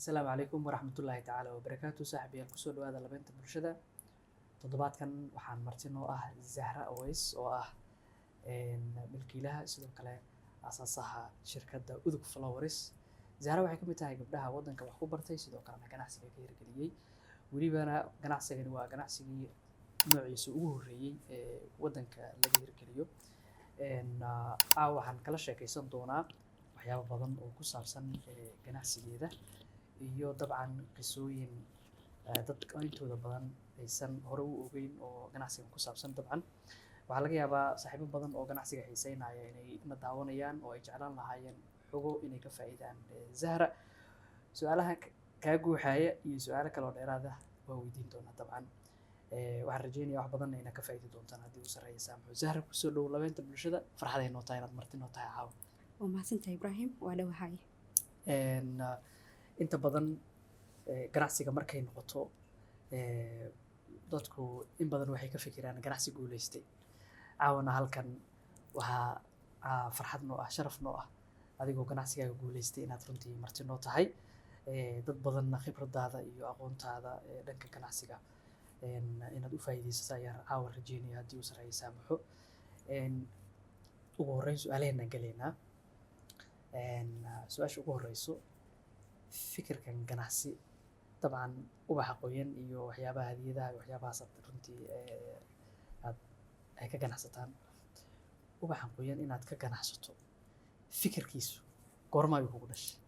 السلام عليكم ورحمة الله تعالى وبركاته. صاحبي الكسول وهذا لبنت برشدة تضبط كان وحان مرتين زهرة أويس ملكي sidoo kale asaasaha shirkadda udug flowers zahra waxay kamid tahay gabdhaha wadanka wax ku bartay sidoo kalena ganacsiga ka hirgeliyay welibana ganacsigani waa ganacsigii noociisa ugu horeeyay ee wadanka laga hirgeliyo waxaan kala sheekaysan doonaa waxyaabo badan oo ku saabsan ganacsigeeda iyo dabcan qisooyin dadka intooda badan aysan hore u ogeyn oo ganacsiga ku saabsan dabcan waxaa laga yaabaa saaxiibo badan oo ganacsiga xiiseynaya inay na daawanayaan oo ay jeclaan lahaayeen xogo inay ka faa'iidaan zahra su'aalaha kaa guuxaya iyo su'aalo kale oo dheeraad ah waa weydiin doonaa dabcan waxaan rajeynayaa wax badan inay ka faa'iidi doontaan haddii uu sarreeyo saamaxo zahra kusoo dhow labeenta bulshada farxaday noo tahay inaad marti noo tahay caawa waa mahadsantahay ibraahim waa dhawahay inta badan ganacsiga markay noqoto dadku in badan waxay ka fikiraan ganacsi guuleystay caawana halkan waxaa farxad noo ah sharaf noo ah adigoo ganacsigaaga guuleystay inaad runtii marti noo tahay dad badanna khibradaada iyo aqoontaada dhanka ganacsiga inaad u faa'iidaysato ayaan caawa rajeynaya haddii uu sarreeyo saamaxo ugu horreyn su-aalaheenaan gelaynaa su-aasha ugu horreyso fikirkan ganacsi dabcan ubaxa qoyan iyo waxyaabaha hadiyadaha iyo waxyaabahaas runtii ay ka ganacsataan ubaxan qoyan inaad ka ganacsato fikirkiisu goorma ayuu kugu dhashay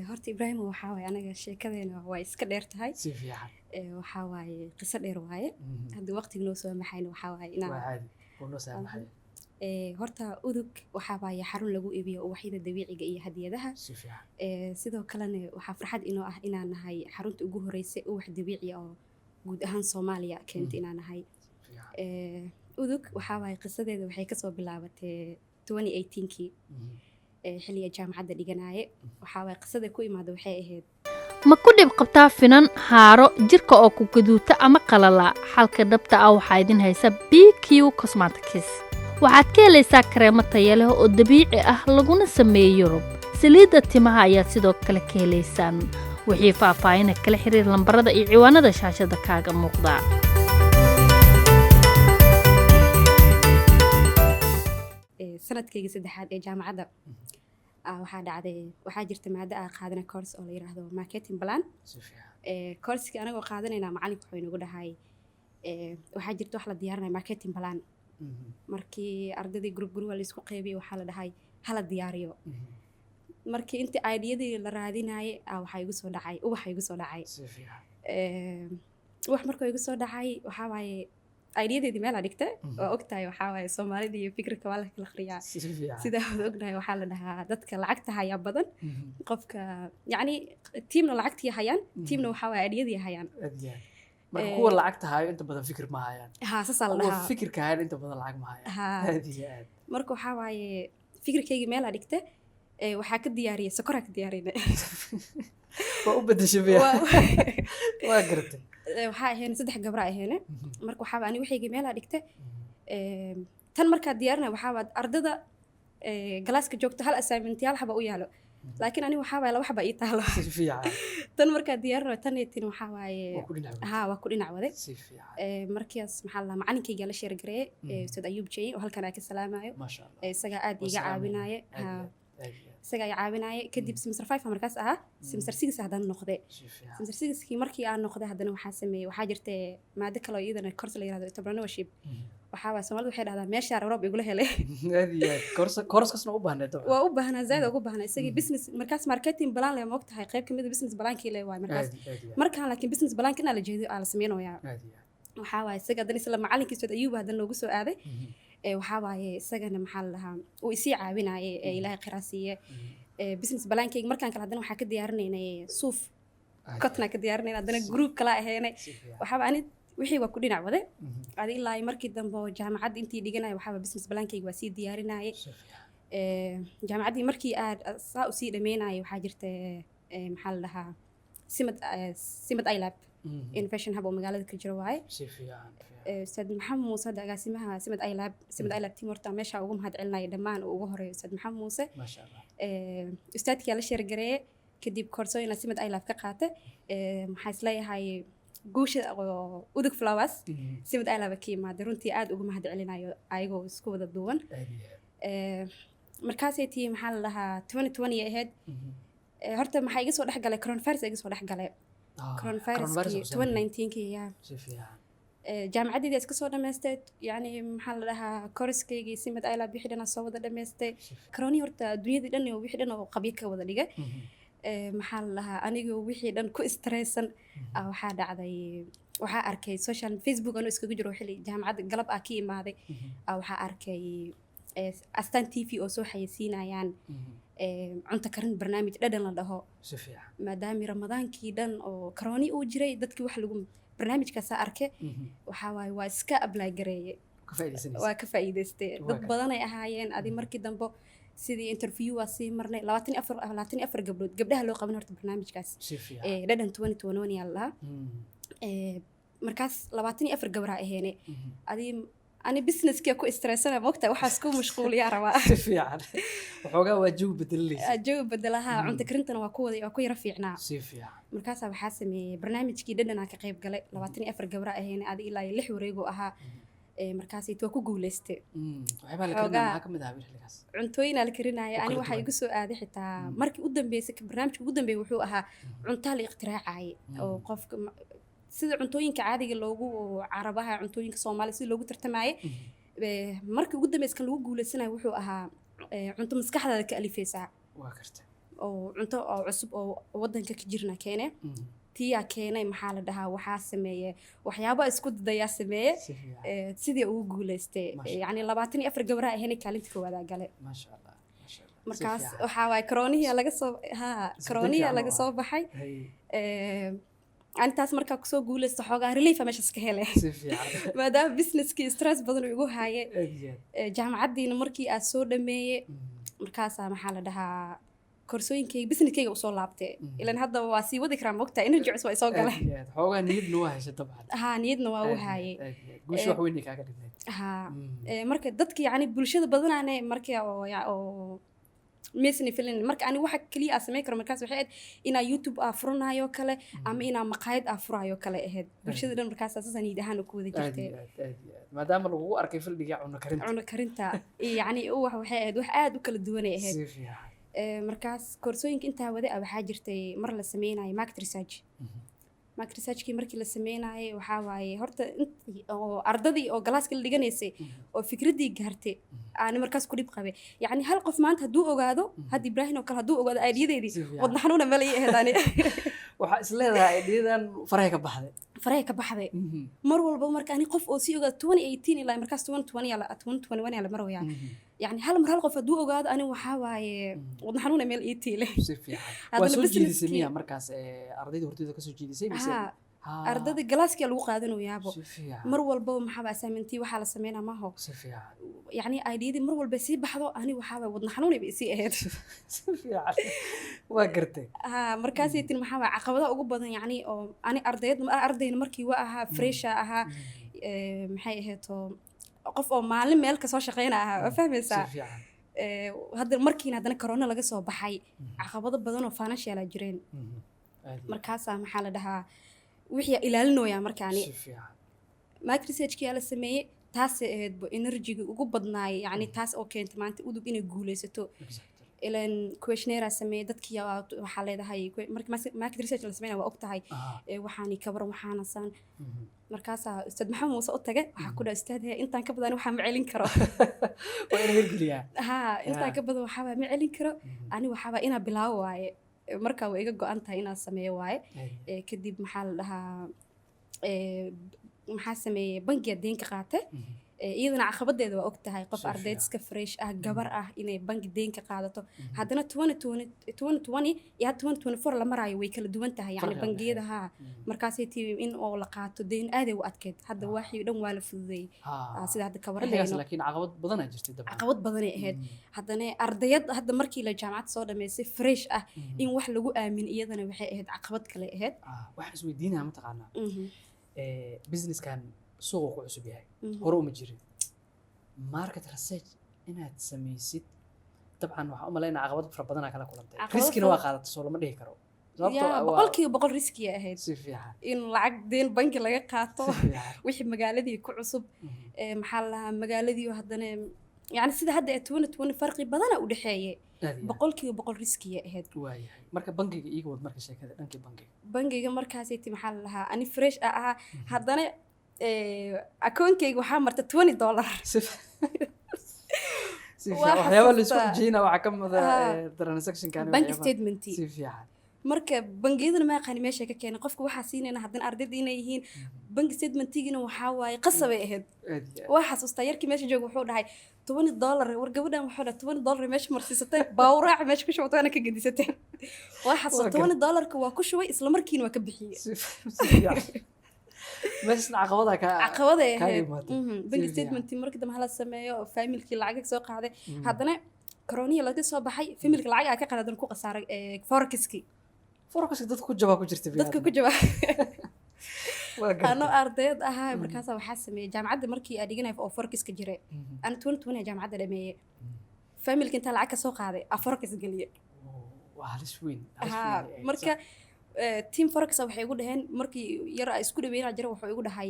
horta ibraahim waxaa waaye anaga sheekadeena waa iska dheer tahay si fiican waxaa waaye qiso dheer waaye haddii waqtiga noo soo maxayna waxaa waaye waa caadi oo noo saamaxaya horta udug waxaa waaye xarun lagu iibiyo ubaxyada dabiiciga iyo hadiyadaha si fiican sidoo kalena waxaa farxad inoo ah inaan nahay xarunta ugu horeysay ubax dabiici oo guud ahaan Soomaaliya keenta inaan nahay udug waxaa waaye qisadeeda waxay kasoo bilaabatay 2018kii xilliga jaamacadda dhiganaaye waxaa waaye qisada ku imaada waxay ahayd ma ku dhib qabtaa finan haaro jirka oo ku gaduuta ama qalala xalka dhabta ah waxaa idin haysa BQ Cosmetics waxaad ka helaysaa kareemo tayo leh oo dabiici ah laguna sameeyay Yurub saliidda timaha ayaad sidoo kale ka helaysaan wixii faahfaahin kala xiriir lambarada iyo ciwaanada shaashada kaaga muuqda sanadkayga saddexaad ee jaamacadda waxaa jirta maado aan qaadanay course oo la yiraahdo marketing plan course-ka anagoo qaadanayna macalinku wuxuu inagu dhahay waxaa jirta wax la diyaarinay marketing plan markii ardayda group la isku qeybiyay waxaa la dhahay hala diyaariyo markii inta ideyadii la raadinayay waxaa igu soo dhacay ubax igu soo dhacay wax markuu igu soo dhacay waxaa waaye ideyadeedii meel dhigta oo ogtahay waxaa waaye Soomaalida iyo fikirka waa la kala khriyaa sida aad ognahay waxaa la dhahaa dadka lacagta haya badan qofka yacni teamna lacagtii hayaan teamna waxaa waaye ideyadii hayaan marka kuwa lacagta hayo inta badan fikir ma hayaan saas la dhahaa kuwa fikirka hayan inta badan lacag ma hayaan marka waxaa waaye fikirkayga meel dhigta waxaa ka diyaariyay sokoraa ka diyaariyay waa u bedeshay waa gartay waxaa ahayn 3 gabra ahayn marka waxaa ani waxayga meel dhigta tan marka diyaarinay waxaa ardada galaaska joogto hal assignment yaal haba u yaalo laakiin ani waxaa laba xaba ii taalo si fiican tan marka diyaarinay tan waxaa waaye waa ku dhinac waday si fiican markaas maxaa la macalinkayga la sheer gareeyay Ustaad Ayuub Jey oo halkan ka salaamayo ma sha Allah isaga aad iga caawinaya isaga ay caawinaya kadib semester 5 markaas aha semester 6 hadan noqday semester 6kii markii aan noqday hadana waxaa sameeyay waxaa jirtay maado kale oo iyadana course la yiraahdo entrepreneurship waxaa waa Soomaalidu waxay dhahdaan meesha Roob igula helay course kasna u baahnaa waa u baahnaa zaid ugu baahnaa isaga business markaas marketing plan la moogtahay qayb kamid ah business plan-kii la waay markaan laakiin business plan-kii la jeedo aan la sameeynayaa waxaa waa isaga hadana isla macalinkiisa Ayuub hadana loogu soo aaday waxaa waaye isagana maxaa la dhahaa uu isii caawinayay ilaahay qiraasiye business plan-kayga markaan kala hadana waxaa ka diyaarinaynay suuf kotna ka diyaarinaynay hadana group kala ahaynay waxaa ani wixii waa ku dhinac waday adi ilaa markii dambe jaamacadda intii dhiganay waxaa business plan-kayga waa sii diyaarinayay jaamacaddii markii aad saa u sii dhameynayay waxaa jirta maxaa la dhahaa simad ilab innovation hub oo magaalada ka jiro waaye si fiican Ustaad Maxamed Muuse agaasimaha simad ilab team horta meesha ugu mahad celinay dhamaan ugu horeeyo Ustaad Maxamed Muuse ma sha Allah ustaadkii la sheer gareeyay kadib koorsooyin simad ay laaf ka qaatay maxaa isleeyahay guusha oo udug flowers simad ay laaf ka yimaada runtii aad ugu mahad celinayo ayagoo isku wada duwan markaasay tii maxaa la dhahaa 2020 ahayd horta maxaa iga soo dhex galay coronavirus iga soo dhex galay coronaviruskii 2019kii yaa jaamacadeedii iska soo dhamaystay yani maxaa la dhahaa kooraskaygii simad ay laaf wixii dhan soo wada dhamaystay corona horta dunyadii dhan iyo wixii dhan oo qabyo ka wada dhigay maxaa la dhahaa anigoo wixii dhan ku stressan waxaa dhacday waxaa arkay social Facebook anoo iskaga jiro xilli jaamacad galab ah ka imaaday waxaa arkay astaan TV oo soo xayeysiinayaan cunto karin barnaamij dhadhan la dhaho maadaama ramadaankii dhan oo corona uu jiray dadkii wax lagu barnaamijkaas arkay waxaa waaye waa iska apply gareeyay waa ka faa'iidaystay dad badan ay ahaayeen adi markii dambe sidii interview waa sii marnay 24 gabdhood gabdhaha loo qaban horta barnaamijkaas dhadhan 2021 yaa la markaas 24 gabdha aheene adi ani businesska ku stressana waqti waxaas ku mashquuliyaa rabaa si fiican waxoogaa waa jawi bedelaysa jawi bedelaha cunto karintana waa ku wada waa ku yara fiicnaa si fiican markaas waxaa sameeyay barnaamijkii dhadhan ka qayb galay 24 gabdha aheene adi ilaa 6 wareego ahaa markaas waa ku guuleystay waxba la karinayaa kamid ah xilligaas cuntooyin la karinaaya ani waxa igu soo aaday xitaa markii u dambeysay barnaamijka ugu dambeeyay wuxuu ahaa cunto la iqtiraacay oo qofka sida cuntooyinka caadiga loogu carabaha cuntooyinka Soomaaliya sida loogu tartamayay markii ugu dambeysay kan lagu guuleysanayo wuxuu ahaa cunto maskaxdaada ka alifaysa waa kartay oo cunto oo cusub oo wadanka ka jirna keenay tiya keenay maxaa la dhahaa waxaa sameeyay waxyaabo isku dadayaa sameeyay sidii uu guuleystay yani 24 gabdha ahayn kaalinta koowaad galay ma sha Allah markaas waxa waay corona laga soo baxay antaas markaa ku soo guulaysto xoogaa relief meesha iska helay si fiican maadaama businesskii stress badan ugu haayay jaamacadiina markii aad soo dhameeyay markaas maxaa la dhahaa koorsooyinkayga businesskayga usoo laabtay ilan hadda waa sii wadi karaa mogtaa energy cusub ay soo galay xoogaa niyadna waa haysa dabcan niyadna waa u haayay guusha wax weyn kaaga dhigneed marka dadka yani bulshada badanaane markii oo meesni filin marka ani waxa kaliya aan sameyn karo markaas waxay ahayd inaa YouTube furanayo kale ama inaa maqaayad furayo kale ahayd bulshada dhan markaas asasan iidahan ku wada jirtay maadaama lagu arkay fildiga cunno karinta yani waxay ahayd wax aad u kala duwan ay ahayd markaas koorsooyinka intaa wada waxaa jirtay mar la sameynayo market researchkii markii la sameynayay waxaa waaye horta oo ardadii oo galaaska la dhiganaysay oo fikradii gaartay aan markaas ku dhib qabay yani hal qof maanta hadduu ogaado hadda Ibrahim oo kale hadduu ogaado aidiyadeedii wadna xanuuna meel ay ahaydani waxaa is leedahay aidiyadan farahay ka baxday mar walba marka ani qof oo sii ogaado 2018 ilaa markaas 2021 la marwaya يعني هل مرة القف دو أوجاد أنا وحواي ونحنون ميل إيتي له. هذا بس سميها مركز أرضي هرتي كسر جدي سي بس. أرضي الجلاس كي الوقت هذا ويابو. مرة البو محبة سامنتي وحلا سمينا ما هو. يعني أيدي مرة البسي بحضو أنا وحواي ونحنون بيسي إهد. وقرتي. مركزي تين محبة عقبة أوجب يعني أنا أرضي مركي وقها فريشة محي هتو. qof oo maalin meel ka soo shaqeynaa waa fahmaysaa hadda markiina hadana corona laga soo baxay caqabado badan oo financial ah jireen markaas maxaa la dhahaa wixii ilaalinooya markaani market researchkii la sameeyay taas ahayd energy-ga ugu badnaay yani taas oo keentay maanta udug inay guuleysato ilan questionnaire sameeyay dadkii waxa leedahay market research la sameeyay waa ogtahay waxaani ka waran waxaana san markaas ustaad maxamed muuse u tagay waxa ku dhaw ustaad intaan ka badan waxa ma celin karo waa inay hirgeliyaa intaan ka badan waxa ma celin karo ani waxa ina bilaaw waaye marka way iga go'an tahay inaan sameeyo waaye kadib maxaa la dhahaa maxaa sameeyay bangiga deynka qaatay iyadana caqabadeeda waa ogtahay qof ardayd iska fresh gabar inay bangi deynka qaadato haddana 2020 iyo 2024 la marayo way kala duwan tahay yani bangiyada markaasay tii in oo la qaato deyn aad ay u adkeyd hadda waxii dhan waa la fududeeyay sida hadda ka warayno laakiin caqabad badan ay jirtay dabcan caqabad badan ay ahayd haddana ardayad hadda markii la jaamacad soo dhameysay fresh in wax lagu aamin iyadana waxay ahayd caqabad kale ahayd wax isweydiinaya ma taqaanaa business kan suuqa ku cusub yahay hore uma jirin market research inaad samaysid dabcan waxaan u malaynaa caqabad fara badan kala kulantay Caqabad riskina fara- waa qaadatay soo lama dhihi karo yaa boqolkiiba boqol riskiya ahayd si fiican in lacag deen bangi laga qaato si fiican wixii magaaladii ku cusub Mhm. maxaa la dhahaa magaaladii oo haddana yani sida hadda ee 2020 farqi badana u dhexeeyay aad iyo aad. boqolkiiba boqol riskiya ahayd waayahay marka bangiga iiga wad marka sheekada dhankii bangiga bangiga markaasiti maxaa la dhahaa ani fresh ahaa haddana akoonkayga waxaa marta $20 si si Waa fiican waxyaaba la isku xasuustaa. xujiyna waxaa ka mid Ah. ah transaction kan bank statement si fiican marka bangiyadana ma yaqaan meesha ka keenay qofka waxaa siinayna haddana ardayda inay yihiin bank statementigina waxaa waaye qasabay ahayd aad iyo aad. waa xasuustaa yarkii meesha jooga wuxuu dhahay $20 war gabadhan wuxuu dhahay $20 meesha marsiisatay baawraac meesha ku shubtay ana ka gedisatay waa xasuustaa $20 waa ku shubay isla markiina waa ka bixiyay si fiican meeshan caqabada ka caqabada ay kaa ahayd imaatay. bank Si statement markii dambe hala sameeyo familkii lacag soo qaaday Mhm. haddana coroniya laga soo baxay familka lacag aa ka qaadan ku qasaaray forexiski forex dadka ku jabaa ku jirta dadka ku jaba waa gartay. anoo ardayd ahaa markaasa waxaa sameeyey jaamacadda markii aa dhiganay oo forexiska jiray Mhm. ana 2020 jaamacadda dhameeyey familka intaa lacag ka soo qaaday aa forex geliye Oo, waa halis weyn halis haa weyn ay marka team forex waxay igu dhaheen markii yar aa isku dhaweynaa jira wuxuu igu dhahay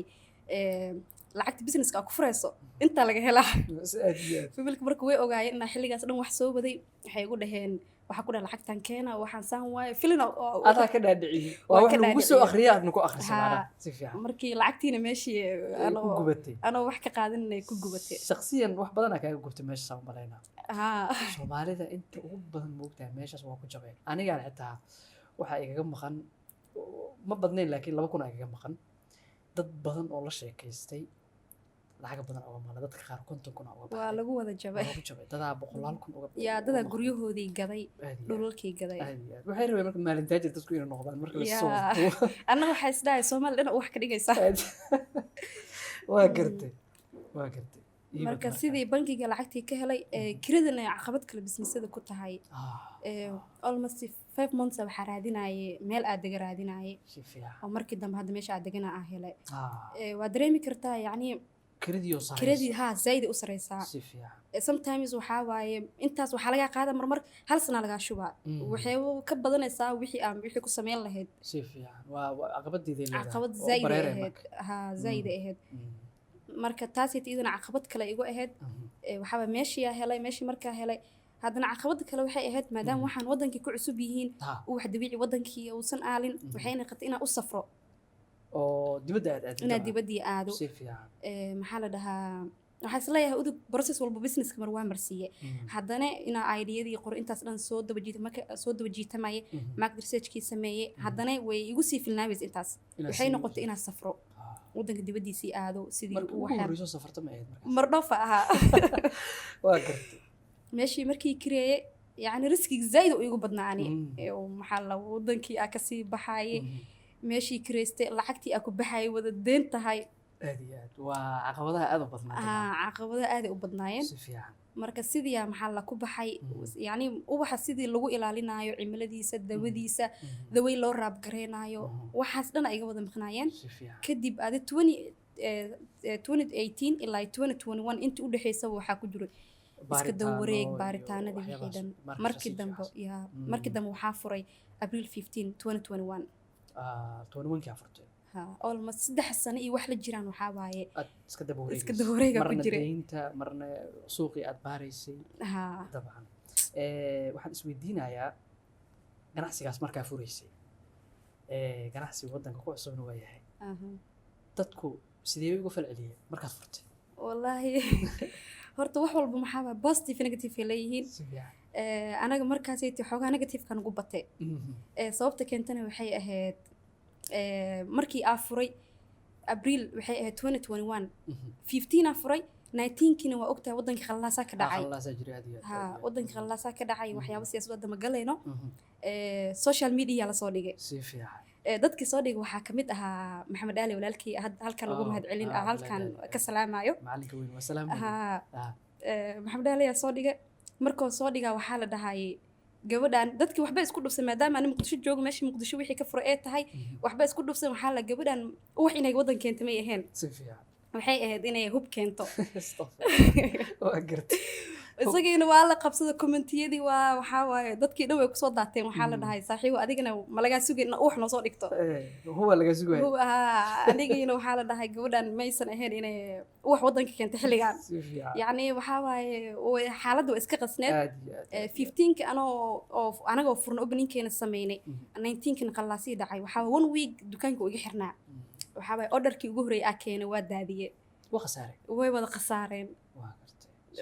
lacagta businesska aa ku furayso intaa laga helaa si aad iyo aad. familka marka way ogaayeen inaa xilligaas dhan wax soo waday waxay igu dhaheen waxaa ku dhaha lacagtan keena waxaan saan waaye filin adaa ka dhaadhiciyey Waa waa wax ka lagu soo dhaadhiciyey. akhriya aadna ku akhrisan Haa. macnaha si fiican markii lacagtiina meeshii ay ku gubatay anoo wax ka qaadan inay ku gubatay shakhsiyan wax badan aa kaaga gubtay meesha saan malaynaa haa soomaalida inta ugu badan moogtahay meeshaas waa ku jabeen anigaan xitaa waxaa igaga maqan ma badnayn laakiin 2,000 aa igaga maqan dad badan oo la sheekaystay lacag badan uga maqan dadka qaar 50,000 uga waa baxay lagu wada jabay waa ku jabay dadaa 100,000 uga yaa dadaa guryahoodii gaday aad iyo aad. dhulalkii gaday aad iyo aad. waxay rabeen marka maalintaajir dadku inay noqdaan marka la soo Yaa. duubo. annaga waxaa isdhahay soomaali dhan wax ka dhigaysaa waa gartay waa gartay Ii marka wad sidii bankiga lacagtii ka helay kiradana caqabad kale bisnisada ku tahay Ah, almost 5 months waxaa raadinaye meel aad dega raadinaye si fiican oo markii dambe hadda meesha aad degana aa helay Ah, waa dareemi kartaa yacni kiradii oo sareysa. kiradii haa zaid u sareysaa si fiican sometimes waxaa waaye intaas waxaa lagaa qaada marmar hal sana lagaa shubaa Mm. waxay ka badanaysaa wixii aan wixii ku sameyn lahayd si fiican waa caqabadiiday leedahay caqabad oo zaid ay bareeray ahayd marka. haa zaid ay ahayd Mm, marka taasay iyadana caqabad kale igu ahayd mhm. waxaa waaye meeshiyaa helay meeshii markaa helay haddana caqabada kale waxay ahayd maadaama Mm. waxaan wadankii ku cusub yihiin Ha, wax dabiici wadankii uusan aalin waxay noqotay inaan u safro oo dibadda aad aadid inaad dabcan. dibaddii aado si fiican maxaa la dhahaa waxaa isleeyahay udug process walba businesska mar waa marsiiye Mhm, haddana inaa ideyadii qoro intaas dhan soo daba jiitamaye mhm. market researchkii sameeyey haddana way igu sii filnaabays intaas Inaad waxay sii noqotay wajahdo. inaan safro Ah, wadanka dibaddiisii aado sidii marka uu ugu waxyaab horreysoo safarta ma ahayd markaas mardhoofa ahaa waa gartay meeshii markii kireeyey yacni riskiga zaid u igu badnaa ani Mm. oo maxaa la wadankii aa kasii baxaye Mhm. meeshii kireystay lacagtii aa ku baxayay wada deen tahay aad iyo aad waa caqabadaha aad u badnaa caqabado aaday u badnaayeen si fiican marka sidii maxaa la ku baxay Mhm. yacni ubaxa sidii lagu ilaalinayo cimiladiisa dawadiisa Mhm, dawey loo raabgareynayo Mhm. waxaas dhan ay iga wada maqnaayeen si fiican kadib adi 2018 ilaa 2021 intii u dhexeysaba waxaa ku jiray iska dawareeg Baaritaano iyo baaritaanadii wixii waxyaabahaas. dhan Marka markii si dambe fiican. yaa Mm. markii dambe waxaa furay April 15 2021 Ah, 21 furtay ha almost 3 sano iyo wax la jiraan waxaa waaye aad iska daba wareegaysa. iska daba wareega ku marna jiray. deynta marna suuqii aad baaraysay ha dabcan waxaan isweydiinayaa ganacsigaas markaa furaysay ganacsiga waddanka ku cusubna waa yahay aha dadku sidee uga falceliyeen markaad furtay wallaahi horta wax walba maxaa waa positive negative ay leeyihiin si fiican anaga markaasay tii xoogaa negative-kan ugu batay Mhm, sababta keentana waxay ahayd markii aa furay abriil waxay ahayd 2021 mhm. 15 aa furay 19kiina waa ogtahay wadankii khalaasaa ka dhacay Akhlaasaa jiray aad iyo aad, aad iyo ha aad. wadankii khalaasaa ka dhacay waxyaabo siyaasad wadda ma galayno Mhm, social media lasoo dhigay si fiican dadkii soo dhigay waxaa kamid ahaa maxamed ali walaalkii halkan ugu Oh, mahadcelin ah, halkan walaalahay. ka salaamayo macalinka weyn waa salaam ha Ah, maxamed ali ayaa soo dhigay markoo soo dhigaa waxaa la dhahayay gabadhan dadkii waxba isku dhufsan maadaama ani muqdisho joogo meeshii muqdisho wixii ka fura ee tahay mhm. waxba isku dhufsan waxaa la gabadhan wax inay wadan keento may ahayn si fiican waxay ahayd inay hub keento waa gartay isagiina waa la qabsada commentiyadii waa waxaa waaye dadkii dhan way kusoo daateen waxaa la dhahay saaxiibo adigana ma lagaa sugay in wax noo soo dhigto huwa laga sugay anigiina waxaa la dhahay gabadhan maysan ahayn inay wax waddanka keentay xilligan yacni waxaa waaye xaaladda waa iska qasneed 15ka anagoo furna openingkeena sameynay 19kana qallaasii dhacay waxaa 1 week dukaanka iga xirnaa waxaa waaye orderkii ugu horreeyay aa keenay waa daadiye way wada khasaareen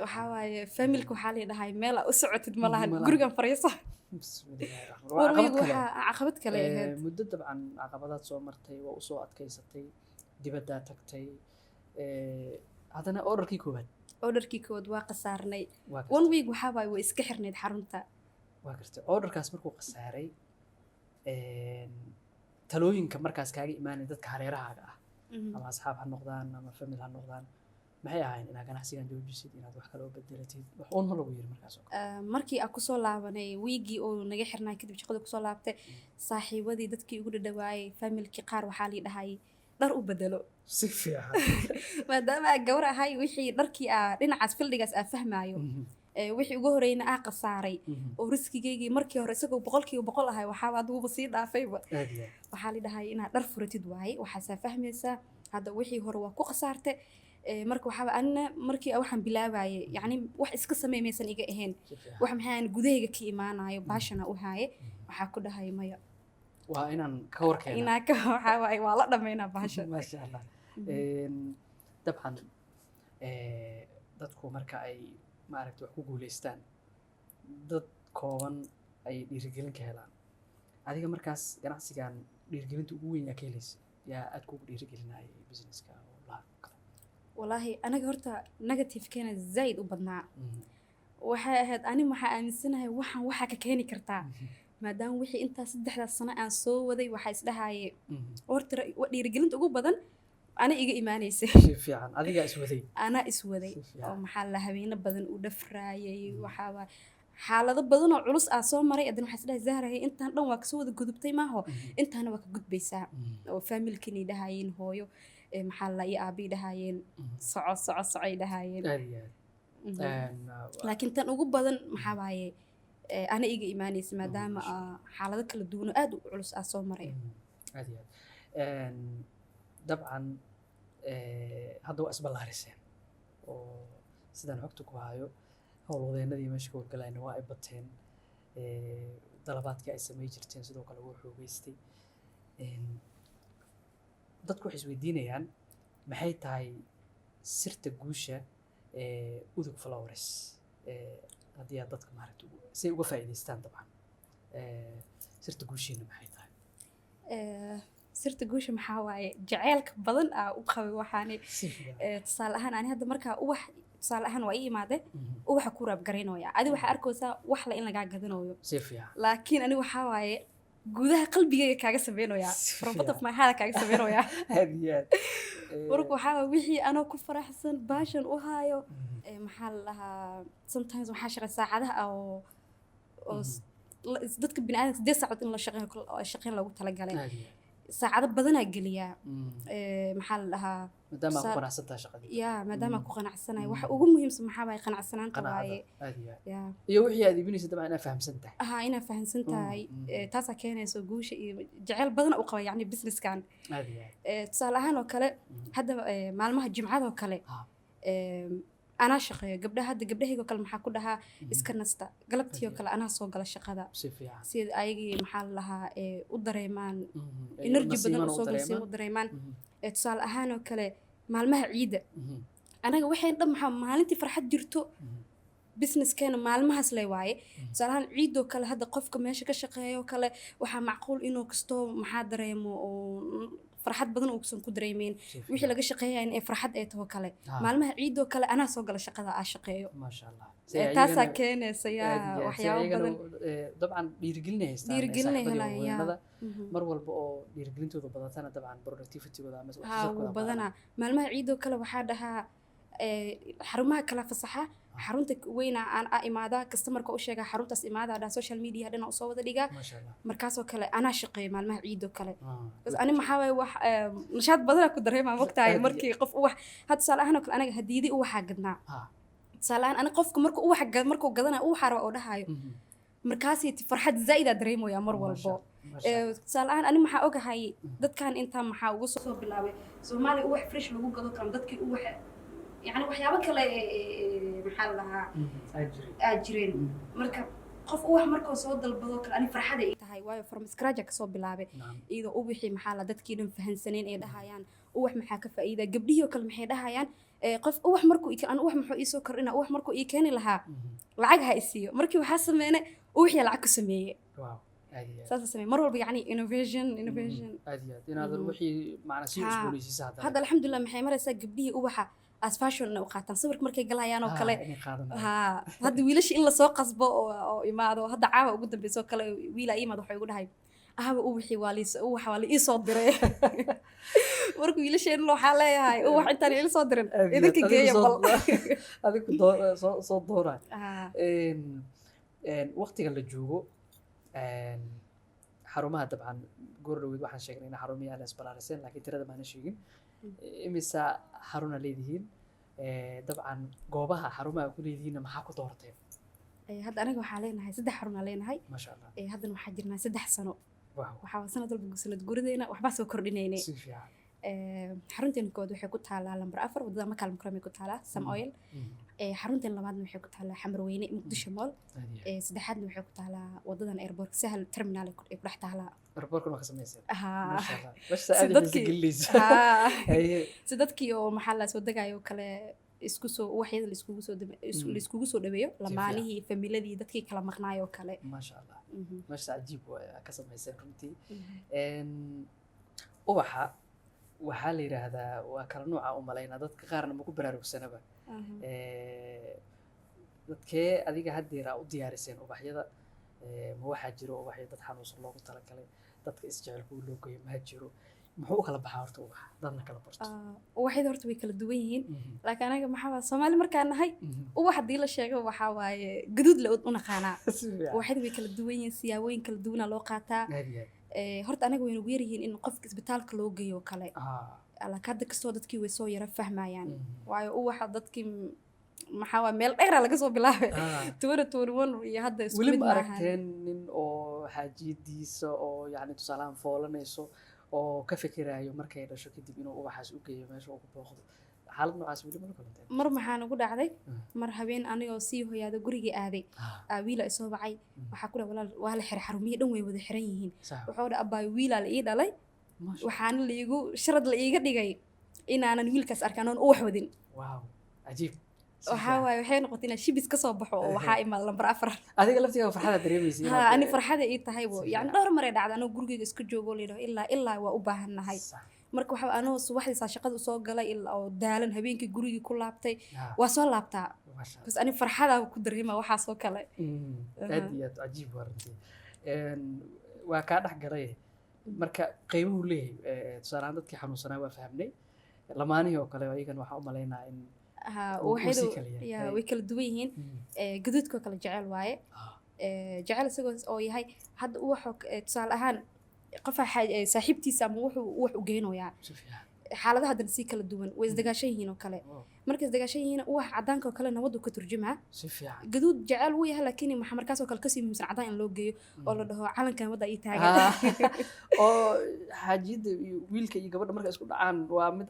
waxaa waaye familka waxaa la dhahay meel u socotid ma lahan gurigan fariiso waxaa caqabad kale ahayd muddo dabcan caqabadaad soo martay waa usoo adkaysatay dibaddaa tagtay haddana orderkii koowaad waa khasaarnay 1 week waxaa waaye way iska xirnayd xarunta waa gartay orderkaas markuu khasaaray talooyinka markaas kaaga imaanaya dadka hareerahaaga ah ama asxaab ha noqdaan ama famil ha noqdaan maxay ahayn inaad ganacsigan joojisid inaad wax kale oo bedelatid wax uun ma lagu yiri markaas markii aan kusoo laabanay wiigii oo naga xirnaa kadib shaqada kusoo laabtay saaxiibadii dadkii ugu dhadhawaayay familkii qaar waxaa lii dhahay dhar u bedelo si fiican maadaama aan gabar ahay wixii dharkii dhinacaas fildigaas aan fahmaayo wixii ugu horeyna khasaaray oo riskigeygii markii hore isagoo 100% ahay waxaa aduuba sii dhaafayba waxaa la dhahay inaad dhar furatid waaye waxaasaa fahmaysaa hadda wixii hore waa ku khasaartay marka waxaa anna markii waxaan bilaabayay yacni wax iska sameeymaysan iga ahayn wax maxaan gudahayga ka imaanayo baashana u haaye waxaa ku dhahay maya waa inaan ka warkeena inaan ka waxaa waaye waa la dhameynaa baasha maasha allah dabcan dadku marka ay maaragtay wax ku guuleystaan dad kooban ay dhiirigelin ka helaan adiga markaas ganacsigan dhiirigelinta ugu weyn yaa ka helaysa yaa aad kugu dhiirigelinayay businesska والله أنا قررت نيجاتيف كان زايد وبدنا وحاهد أنا ما حأمسنها وحا ككاني كرتا ما دام وحي أنت صدق السنة أنا سو وذي وحيس لها قررت ودي رجلنت أقول بدن أنا إيجي إيماني في عن هذه أسودي أنا أسودي أو محل هبين بدن ودفراي وحوا حالة بدن علوس أصلا مرة أدنى حس لها زهرة هي أنت لو وكسود جذبتي ما هو أنت أنا وكجذب بيسا وفاميل كني دهاين هويو محل ي أبي دهاين صعي دهاين لكن تن أقول بدن محاوية أنا إيجي إيماني ما دام حالة كل دون أدو علوس أصلا مرة هذه طبعا هذا هو أسباب الهرسين وسيدنا حكتك وهايو howlwadeenadii الذي مشكور كلنا واقبتين طلباتك اسمي جرتين sidoo kale uu xoogeystay dadku waxay isweydiinayaan maxay tahay sirta guusha udug flowers hadii aad dadka maaragtay si uga faa'iideystaan dabcan sirta guushiina maxay tahay sirta guusha maxaa waaye jaceylka badan u qabay waxaani tusaale ahaan ani hadda markaa ubax tusaale ahaan waa ii imaade ubaxa ku raab garaynaya adi waxaa arkaysaa wax la in lagaa gadanayo laakiin ani waxaa waaye gudaha qalbigayga kaaga sameynaya from bottom of my heart kaaga sameynaya warku waxaa waaye wixii anoo ku faraxsan baashan u haayo maxaa la dhahaa sometimes waxaa shaqay saacadaha oo dadka bini'aadamka 8 saacadood in la shaqeyn loogu talagalay saacado badanaa geliyaa maxaa la dhahaa maadaama ku qanacsantahay shaqadii maadaama ku qanacsanahay waxa ugu muhiimsan maxaa waaye qanacsanaanta waaye iyo wixii aad iibinaysa dabcan inaad fahamsan tahay inaad fahamsan tahay taasaa keenayso guusha iyo jacayl badan u qaba yacni businesskan tusaale ahaan oo kale hadda maalmaha jimcada oo kale أنا شقية قبلها هذا قبلها يقول كلام حكوا لها إسكنستا قلبت يقول كلا أنا صوق على الشقة سيد أيجي محل لها ودريمان نرجع بدنا صوق نسيم ودريمان اتصال أهانه وكلا مع المها عيدة أنا وحين ضم مالنتي فرحت جرتو بزنس كان مع المها سليواي صراحة عيد وكلا هذا قف كماشي كشقية وكلا وح معقول إنه كستو محاضرين فرحت بدن وكسون كدريمين وحي لقى شقية إن فرحت أيته وكله معلمها عيد وكله أنا سوق على شقة عاشقيه ما شاء الله تاسا كان سيا وحياة بدن طبعا بيرجلنا هستان بيرجلنا هلا يا مرول بقى بيرجلنتو بدلتنا طبعا productivity وده مثلا وبدنا معلمها عيد وكله وحدها حرمها كلا في الصحة حرونتك وين أنا إمادة كاستمرك أو شيء حرونتس إمادة على السوشيال ميديا هذا نقصه وده لقى مركز وكله أنا شقي مع المها عيد وكله بس أنا محاول نشاط بدنا كدرهم مع وقتها مركي قف هاد سال أنا كل أنا هديدي وحاجتنا salaan ana qofka markuu gadana uu xaro oo dhahayo markaasii farxad zaid aad dareemoyaa mar walbo salaan ani maxaa ogahay dadkan inta maxaa ugu soo bilaabay Soomaali wax fresh lagu gado kan dadkii wax يعني waxyaabo kale maxaa lahaa ajireen marka qof wax markuu soo dalbado kale ani farxad ay tahay waayo from scratch ka soo bilaabay iyadoo uu wixii maxaa la dadkii dhan fahansaneen ay dhahayaan wax maxaa ka faa'iida gabdhiyo kale maxay dhahayaan qof wax markuu aan wax maxuu ii soo kordhina wax markuu ii keeni lahaa lacag ha isiyo markii waxa sameeyay wixii lacag ku sameeyay waaw saas sameeyay mar walba yani innovation aadiyaad inaad wixii macna si isboolisiisa hadda alxamdulillah maxay maraysaa gabdhiyo waxa as fashion oo qaataan sawirka markay galayaan oo kale hadda wiilasha in la soo qasbo oo imaado hadda caawa ugu dambeysoo kale wiila imaado waxa ugu dhahay ahaba uu wixii waxa wali ii soo diray markuu wiilasheen waxa leeyahay wax intaan ila soo dirin idinka geeyo bal adigu soo dooray waqtiga la joogo xarumaha dabcan goordhoweed waxaan sheegnay in xarumaha aan isbalaarsan laakiin tirada ma aan sheegin imisa xaruna leedihiin dabcan goobaha xarumaha ku leedihiin maxaa ku doorteen hadda aniga waxaa leenahay 3 xarun leenahay ma sha Allah haddana waxaa jirnaa 3 sano waxaa sanad walba sanad gurideena waxba soo kordhinaynay si fiican xarunteen kood waxay ku taalaa lambar 4 wadada Makal Mukarrami ku taalaa Sam Oil xarunteen labaadna waxay ku taalaa Xamarweyne Muqdisho Mall saddexaadna waxay ku taalaa wadadan airport Sahal Terminal ku dhex taalaa airport ma ka sameeyay ma sha Allah bas aad si dadkii oo maxaa la soo dagayo kale isku soo waxyada la iskugu soo dhaweeyo lamaanihii familiyadii dadkii kala maqnaayo kale ma sha Allah ma sha ajiib ka sameeyay runtii ubaxa waxaa la yiraahdaa waa kala nooca u maleynaa dadka qaarna ma ku baraarugsanaba dadkee adiga haddeera u diyaariseen ubaxyada ma waxaa jiro ubaxyo dad xanuunsan loogu talagalay dadka isjecelku loo geeyo ma jiro muxuu kala baxaa horta ubax dadna kala barto ubaxyada horta way kala duwan yihiin laakiin anaga maxaa Soomaali markaan nahay ubax hadii la sheego waxa waaye gaduud la u naqaanaa ubaxyada way kala duwan yihiin siyaabooyin kala duwan loo qaataa horta anaga waynu ugu yaryihiin in qofka isbitaalka loo geeyo kale ala kada kastoo dadkii way soo yara fahmayaan waayo waxa dadkii maxaa waa meel dheer laga soo bilaabay 2021 iyo hadda isku mid ma aragteen nin oo xaajiyadiisa oo yani tusaalaan foolanayso oo ka fikiraayo markay dhasho kadib inuu ubaxaas u geeyo meesha uu ku booqdo xaalad noocaas weli ma kulantay mar maxaan ugu dhacday mar habeen anigoo sii hooyada guriga aaday wiila ay soo bacay waxa ku dhaw walaal waa la xir xarumiye dhan way wada xiran yihiin wuxuu dhaw abay wiila la ii dhalay waxaan la iigu sharad la iiga dhigay inaanan wiilkaas arkaan oo wax wadin waaw ajiib waxa waaye waxay noqotay in shibis ka soo baxo oo waxa imaad lambar 4 adiga laftiga farxada dareemaysiin ani farxada ii tahay yani dhowr mar ay dhacday anoo guriga iska joogo leeyahay ilaa waa u baahanahay marka waxa anoo subaxdii shaqada soo galay ilaa oo daalan habeenkii guriga ku laabtay waa soo laabtaa bas ani farxada ku dareema waxa soo kale aad iyo aad ajiib warantay waa ka dhax galay marka qaybuhu leeyahay tusaalaan dadkii xanuunsanaa waa fahmnay lamaanihii oo kale ayagan waxa u maleynaa in way kala duwan yihiin gaduudka kala jecel waaye jecel isagoo oo yahay hadda waxa tusaale ahaan qof saaxiibtiisa ama wuxuu wax u geynayaa xaaladaha hadan si kala duwan way isdagaashan yihiin oo kale marka isdagaashan yihiin wax cadaanka oo kale nabadu ka turjumaa si fiican gaduud jecel wuu yahay laakiin waxa markaas oo kale ka sii muhiimsan cadaan in loo geeyo oo la dhaho calankan wada ay taagan oo xaajida wiilka iyo gabadha marka isku dhacaan waa mid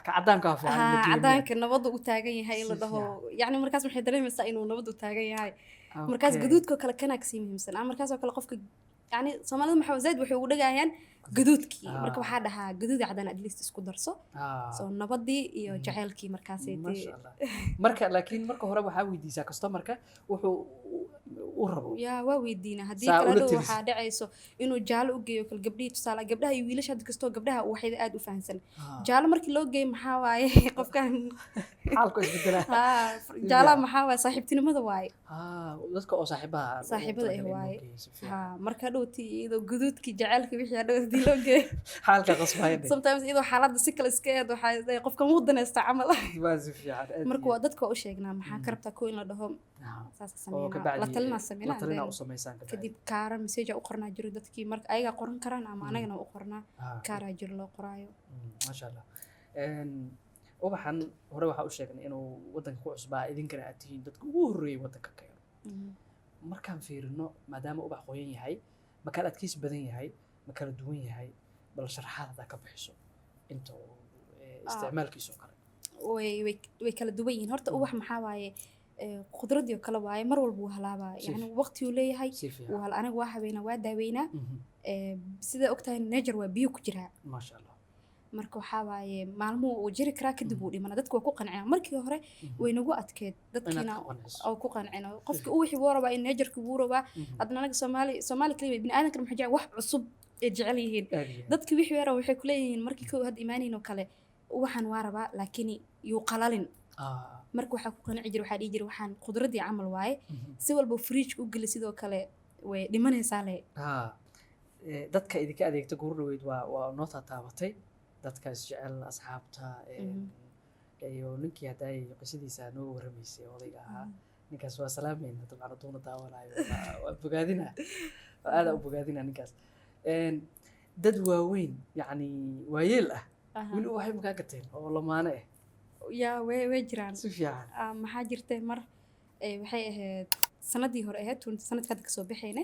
cadaanka fiican cadaanka nabadu u taagan yahay in la dhaho yani markaas waxay dareemaysaa inuu nabadu u taagan yahay markaas gaduudka kale kana ka sii muhiimsan ama markaas oo kale qofka يعني Soomaalida maxaa zaid waxay ugu dhagayaan gaduudkii marka waxa dhahaa gaduud cadaan at least isku darso soo nabadii iyo jaceelkii markaas ay marka laakiin marka hore waxa weydiisaa customerka wuxuu u rabo waa weydiina hadii kale waxa dhacayso inuu jaalo u geeyo kal gabdhii tusaale gabdhaha iyo wiilasha hadda kasto gabdhaha waxay aad u fahansan jaalo markii loo geeyo maxaa waaye qofkan xaalku isbedela jaalo maxaa waaye saaxiibtinimada waaye dadka oo saaxiibada ay waaye marka dhowti iyadoo gaduudkii jaceelkii wixii hadii loo geeyo xaalka qasbaya sometimes iyadoo xaaladda si kale iska eed waxa qofka muu danaysta camal waa si fiican marka waa dadka u sheegnaa maxaa ka rabtaa ko in la dhaho saas sameeyna la talina sameeyna kadib kaara message u qornaa jiro dadkii marka ayaga qoran karaan ama anagana u qornaa kaara jiro loo qoraayo ma sha Allah ubaxan hore waxaa u sheegnay inuu waddanka ku cusbaa idinkana aad tihiin dadka ugu horreeyay waddanka keeno markaan fiirino maadaama ubax qoyan yahay ma kala adkaysi badan yahay ma kala duwan yahay bal sharaxaad haddaa ka bixiso inta isticmaalkiisa oo kale way kala duwan yihiin horta ubax maxaa waaye khudradii oo kale waaye mar walba wuu halaabaa yani waqti uu leeyahay aniga waa habeynaa waa daaweynaa sida ogtahay nature waa biyo ku jiraa maasha allah marka waxaa waaye maalmuhu uu jiri karaa kadib uu dhimana dadka waa ku qancina markii hore way nagu adkeed dadkiina oo ku qancina qofki uu wixii wuu rabaa in nature-ka wuu rabaa haddana anaga soomaali kaliya bini aadanka maxay jecel wax cusub ee jecel yihiin dadka wixii yara waxay ku leeyihiin markii koo had imaanayn oo kale waxaan waa rabaa laakiin yuu qalalin marka waxaa ku qanci jira waxaa dhihi jira waxaan khudradii camal waaye si walba fridge u geli sidoo kale way dhimanaysaa le dadka idinka adeegta guru dhaweyd waa noo taabatay dadkaas jecel asxaabta iyo ninkii hadday qisadiisa nooga warramaysay odayga ahaa ninkaas waa salaamayna dabcan aduuna daawanayo waa bogaadina aada u bogaadina ninkaas dad waaweyn yacni waayeel ah weli waxay makaa gateen oo lamaane ah yaa way jiraan si fiican maxaa jirtay mar waxay ahayd sanadii hore ahayd sanadka hadda kasoo baxayna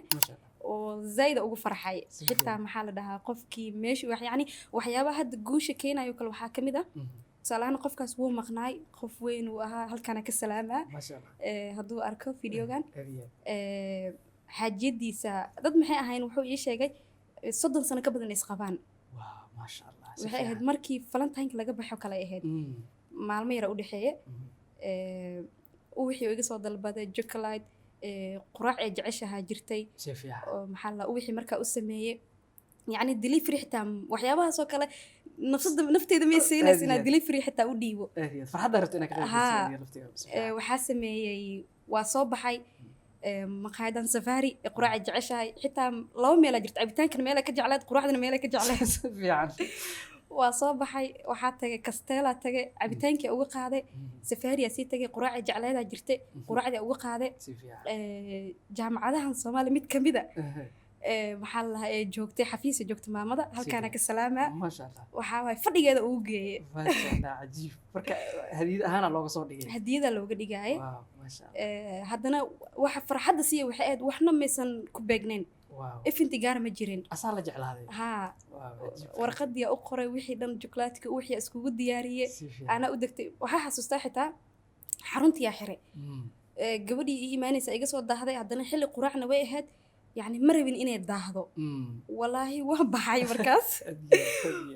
oo zaida ugu farxay xitaa maxaa la dhahaa qofkii meesha yani waxyaabaha hadda guusha keenayo kale waxaa ka mid ah tusaalahaan qofkaas wuu maqnaay qof weyn uu ahaa halkaana ka salaamaa hadduu arko videogan xaajiyadiisa dad maxay ahayn wuxuu ii sheegay 30 sano ka badan isqabaan waxay ahayd markii valentine laga baxo kale ahayd maalmo yara u dhexeeye wixii iga soo dalbaday chocolate quraac ee jeceshaha jirtay oo maxaa la wixii markaa u sameeyay yani delivery xitaa waxyaabahaas oo kale nafteeda ma siinaysa inaad delivery xitaa u dhiibo farxadda rabto inaad ka qaybqaadato waxaa sameeyay waa soo baxay maqaayadan safari quraaca jeceshahay xitaa 2 meel jirta cabitaankan meel ka jeclayd quraacdana meel ka jeclayd fiican waa soo baxay waxaa tagay Castella tagay cabitaankii uga qaaday Safariya sii tagay quraaca jeclayda jirtay quraacda uga qaaday jaamacadahan Soomaaliya mid kamid ah maxaa la lahaa joogtay xafiis joogtay maamada halkaana ka salaama ma sha Allah waxa way fadhigeeda uu geeyay ma sha Allah ajiib marka hadiyad ahaan looga soo dhigay hadiyada looga dhigay ma sha Allah haddana waxa farxadda si waxay aad waxna maysan ku beegnayn ifinti gaar ma jirin asaa la jeclaaday warqadii u qoray wixii dhan chocolate-ka wixii iskugu diyaariyay ana u degtay waxa xasuustaa xitaa xaruntii yaa xiray gabadhii ii imaanaysa iga soo daahday haddana xilli quraacna way ahayd يعني مربين إني داهدو والله وبحي مركز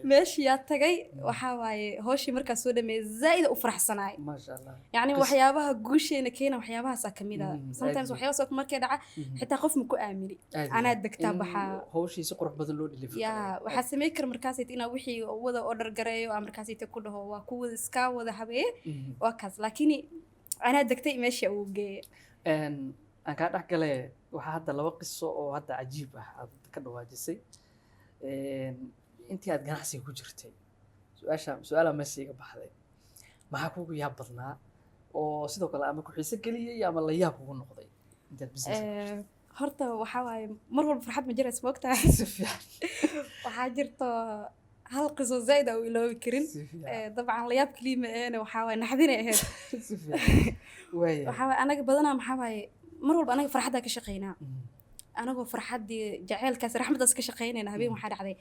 ماشي يا تجي وحواي هوشي مركز سودا مي زايد وفرح صناعي ما شاء الله يعني وحيابها جوشي نكينا وحيابها ساكميدا sometimes وحيابها ساك مركز دعاء حتى خوف مكو آمري أنا دكتاب بحا هوشي سقرح بدل لود اللي يا وحاسة ميكر مركزي تينا وحي وذا أوردر جري وأمركزي تكله هو كود سكا وذا حبيه وكذا لكني أنا دكتي ماشي وجي aan kaa dhex galay waxaa hadda 2 qiso oo hadda cajiib ah aad ka dhawaajisay intii aad ganacsiga ku jirtay su'aala meesha baxday maxaa kugu yaab badnaa oo sidoo kale ama ku xiiso geliyay ama la yaab kugu noqday intaad business horta waxaa waaye mar walba farxad ma jiraysa moogtahay si fiican waxaa jirto hal qiso zaid oo iloobi karin dabcan la yaab kaliya ee waxaa waaye naxdina ahayd si fiican waxaa waaye anaga badanaa maxaa waaye mar walba anaga farxadda ka shaqeynaa anagoo farxaddii jaceylkaas raxmaddaas ka shaqeynayna habeen waxaa dhacday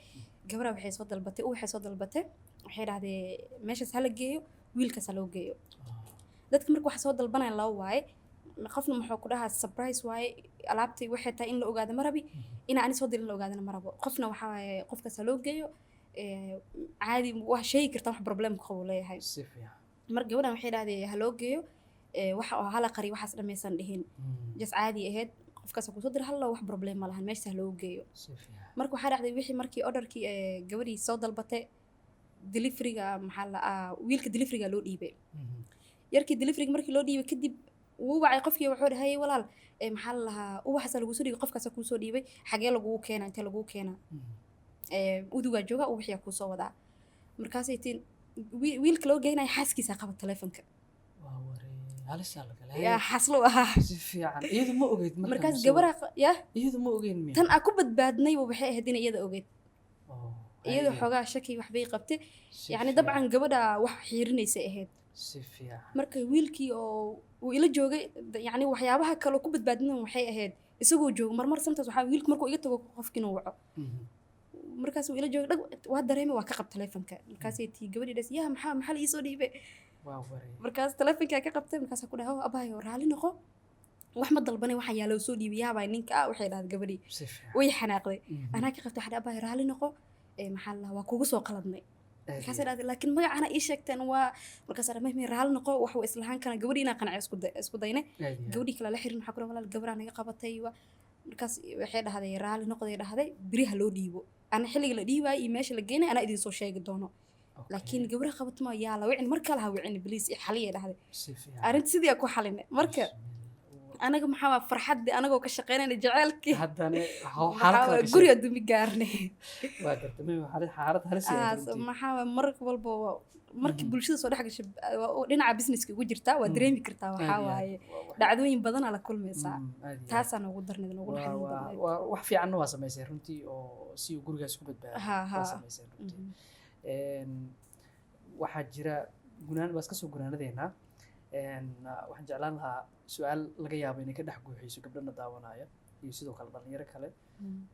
gabadha waxay soo dalbatay waxay dhahday meeshaas hala geeyo wiilkaas ha loo geeyo dadka marka waxa soo dalbanaya laba waaye qofna muxuu ku dhahaa surprise waaye alaabtii waxay tahay in la ogaado ma rabi inaa ani soo dirin la ogaadana ma rabo qofna waxaa waaye qofkaas ha loo geeyo caadi wax sheegi karta wax problem qabo leeyahay mar gabadhan waxay dhahday ha loo geeyo waxa oo hala qari waxaas dhameysan dhihin jas caadi ahayd qofkaas ku soo dir hal wax problem ma lahan meesha loo geeyo marka waxa dhacday wixii markii orderkii gabadhii soo dalbatay deliveryga maxaa la wiilka deliveryga loo dhiibay yarkii deliveryga markii loo dhiibay kadib wuu wacay qofkii wuxuu dhahay walaal maxaa la lahaa waxaas lagu soo dhiibay qofkaas ku soo dhiibay xagee lagu keenaa inta lagu keenaa uduga jooga oo wixii ku soo wadaa markaas ay tiin wiilka loo geynay xaaskiisa qaba telefoonka يا حصلوا fiican iyadu ma ogeyd markaas gabadha ya iyadu ma ogeyn tan aku badbaadnay waxay ahayd in iyada ogeyd iyadoo xoogaa shaki waxbay qabtay yani dabcan gabadha wax xiirinaysa ahayd si fiican marka wiilkii oo uu ila joogay yani waxyaabaha kale oo ku badbaadinay waxay ahayd isagoo joogo marmar samtaas waxaa wiilku markuu iga tago qofkiina waco markaas uu ila joogay dhag waa dareemay waa ka qab taleefanka markaasay tii gabadhii dhas yaa maxaa la ii soo dhiibay markaas taleefankaa ka qabtay markaas ku dhahay abaayo raali noqo wax ma dalbanay waxaan yaalo soo dhiibay yaabay ninka waxay dhahday gabadhii way xanaaqday anaa ka qabtay waxa abaayo raali noqo maxaa la waa kugu soo qaladnay markaas dhahday laakiin magacana ii sheegteen waa markaas dhahday raali noqo wax uu islahaan kana gabadhii inaan qanacay isku daynay gabadhii kale la xirin waxa ku dhahay walaal gabadha naga qabatay markaas waxay dhahday raali noqday dhahday biriha loo dhiibo ana xilliga la dhiibay iyo meesha la geynay ana idin soo sheegi doono laakiin gabadha qabatay ma yaa la wicin marka la wicin biliis xaliye dhahday arinta sidii ku xalinay marka anaga maxaa farxadii anagoo ka shaqeynayna jaceelkii haddana guriga dumi gaarnay waa gartay xaalad halis maxaa mar walba markii bulshada soo dhex gashay dhinaca businesska ugu jirtaa waa dareemi kartaa waxaa waaye dhacdooyin badan la kulmaysaa taasaan ugu darnay ugu xanuun badan wax fiican waa samaysay runtii oo si uu gurigaas ku badbaado waa samaysay runtii waxaa jira gunaan baas ka soo gunaanadeena waxaan jeclaan lahaa su-aal laga yaabo inay ka dhex guuxayso gabdhana daawanaya iyo sidoo kale dhalinyaro kale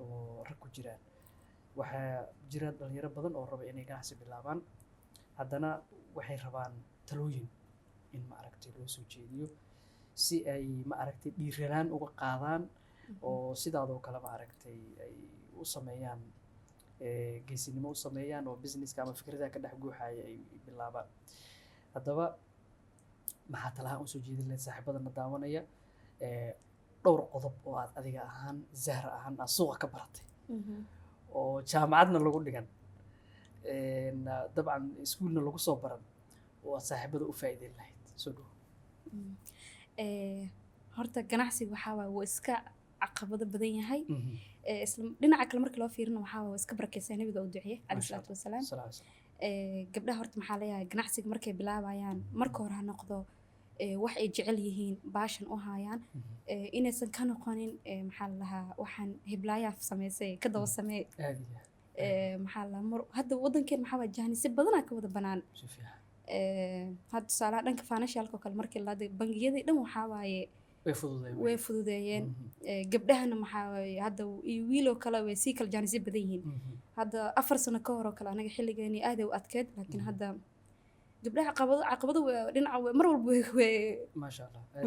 oo rag ku jiraan waxaa jira dhalinyaro badan oo raba inay ganacsi bilaabaan haddana waxay rabaan talooyin in maaragtay loo soo jeediyo si ay maaragtay dhiiranaan uga qaadaan oo sidaadoo kale maaragtay ay u sameeyaan geesinimo u sameeyaan oo businesska ama fikradaha ka dhex guuxaya ay bilaabaan haddaba maxaa talahaan usoo jeedin lahayd saaxiibadana daawanaya dhowr qodob oo aad adiga ahaan zahra ahaan aad suuqa ka baratay oo jaamacadna lagu dhigan dabcan iskuulna lagu soo baran oo aad saaxiibada u faa'iideyn lahayd soo dhow horta ganacsiga waxaa waaye wuu iska caqabado badan yahay isla dhinaca kale marka loo fiirino waxaa waaye iska barakeysaa nabiga u duciyay calayhi salaatu wasalaam gabdhaha horta maxaa leeyahay ganacsiga markay bilaabayaan marka hore ha noqdo wax ay jecel yihiin baashan u hayaan inaysan ka noqonin maxaa la dhahaa waxaan hiblaayaa samaysay ka daba samee maxaa la mar hadda waddankeen maxaa waa jahanisi badanaa ka wada banaan hadda tusaalaha dhanka financialka oo kale markii la hadda bangiyadii dhan waxaa waaye way fududeeyeen gabdhahana maxaa waaye hadda iyo wiiloo kale way sii kala jahanisi badan yihiin hadda 4 sano ka hor oo kale anaga xilligeeni aad ay u adkeed laakiin hadda gabdhaha caqabado dhinaca mar walba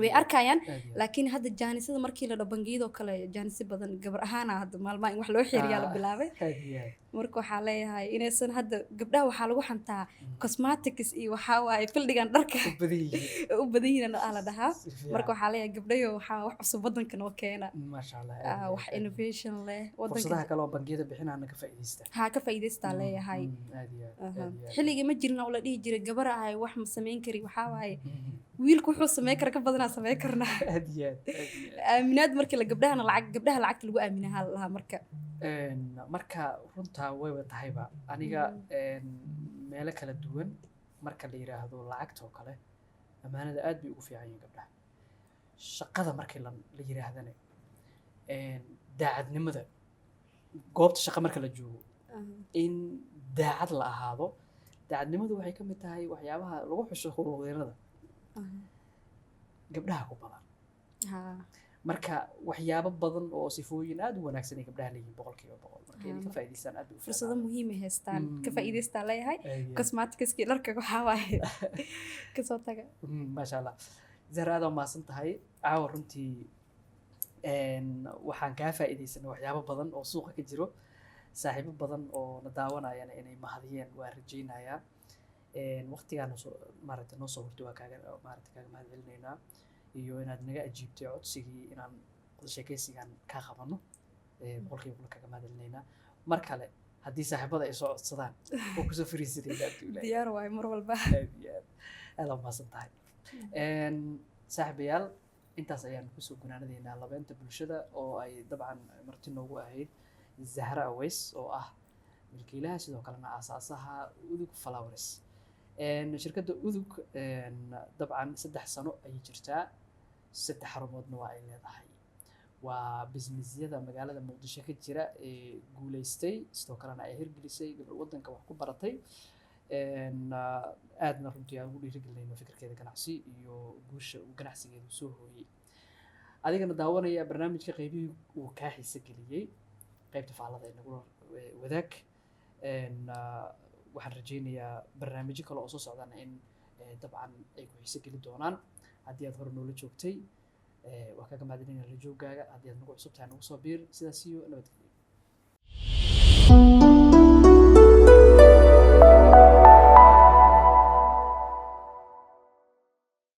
way arkayaan laakiin hadda jaanisada markii la dhaho bangiyadoo kale jaanisi badan gabar ahaana hadda maalmaha in wax loo xiriyaa la bilaabay marka waxaa leeyahay inaysan hadda gabdhaha waxaa lagu xantaa cosmetics iyo waxaa waaye fildigan dharka u badan yihiin aa la dhahaa marka waxaa leeyahay gabdhayo waxaa wax cusub waddankan oo keena wax innovation leh fursadaha kale oo bangiyada bixinaana ka faa'iidaysta haa ka faa'iidaystaa leeyahay xilligii ma jirna oo la dhihi jiray gabar ahay wax ma samayn kari waxaa waaye wiilku wuxuu samayn kara ka badanaa samayn karnaa aaminaad markii la gabdhaha lacagta lagu aaminaha lahaa marka runtaa wayba tahayba aniga meelo kala duwan marka la yiraahdo lacagta oo kale amaanada aad bay ugu fiican yihiin gabdhaha shaqada markii la yiraahdana daacadnimada goobta shaqa marka la joogo in daacad la ahaado daacadnimadu waxay ka mid tahay waxyaabaha lagu xusho howlwadeennada gabdhaha ku badan marka waxyaabo badan oo sifooyin aad u wanaagsan ay gabdhaha leeyihiin 100% marka inay ka faa'iidaystaan aad u fursado muhiim ah haystaan ka faa'iidaystaa leeyahay cosmeticskii dharka waxaa waaye ka soo taga maasha allah zahra aad maasan tahay caawa runtii waxaan kaa faa'iidaysanay waxyaabo badan oo suuqa ka jiro saaxiibo badan oo na daawanayana inay mahadiyeen waa rajaynayaa waqtigaana maaragtay noo soo hortay waa kaaga mahad celinaynaa iyo inaad naga ajiibtay codsigii inaan sheekaysigan kaa qabano boqolkiiba kaga mahad celinaynaa mar kale haddii saaxiibada ay soo codsadaan oo kusoo fariisanayna diyaar waayo mar walba aad maasan tahay saaxiibayaal intaas ayaan kusoo gunaanadaynaa labeenta bulshada oo ay dabcan marti noogu ahayd Zahra Aweys oo ah milkiilaha sidoo kalena aasaasaha Udug Flowers shirkadda Udug dabcan 3 sano ayay jirtaa 3 xarumoodna waa ay leedahay waa businessyada magaalada muqdisho ka jira ee guuleystay sidoo kalena ay hirgelisay gabar waddanka wax ku baratay aadna runtii aan ugu dhiirigelinayno fikirkeeda ganacsi iyo guusha uu ganacsigeedu soo hooyey adigana daawanaya barnaamijka qaybihii uu kaa xiise geliyey qaybta faallada ee nagula wadaag waxaan rajaynayaa barnaamijyo kale oo soo socdana in dabcan ay ku xiise geli doonaan haddii aad hore noola joogtay waa kaga mahadcelinaya la joogaaga haddii aad nagu cusub tahay nagu soo biir sidaas iyo nabadgelyo